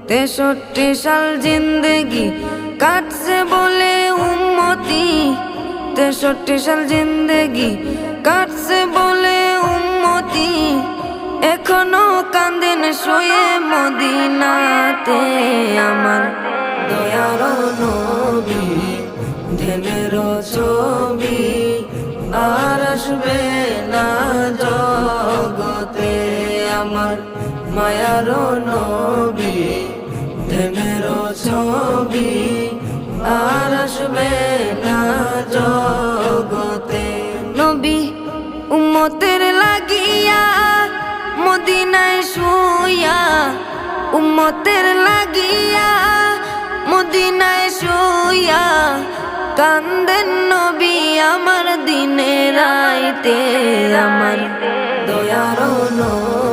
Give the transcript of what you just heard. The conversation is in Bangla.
63 সাল জিন্দেগি কাটছে বলে উম্মতি, 63 সাল জিন্দেগি কাটছে বলে উম্মতি, এখনো কান্দেন শুয়ে মদিনাতে। আমার দয়ার নবী ধ্যানের ছবি আর আসবে না জগতে। আমার মায়ার নবী ধ্যানের ছবি আর আসবে না জগতে। নবী উম্মতের লাগিয়া মদিনায় শুইয়া, উম্মতের লাগিয়া মদিনায় শুইয়া, কান্দেন নবী আমার দিনে রাইতে। আমার দয়ার নবী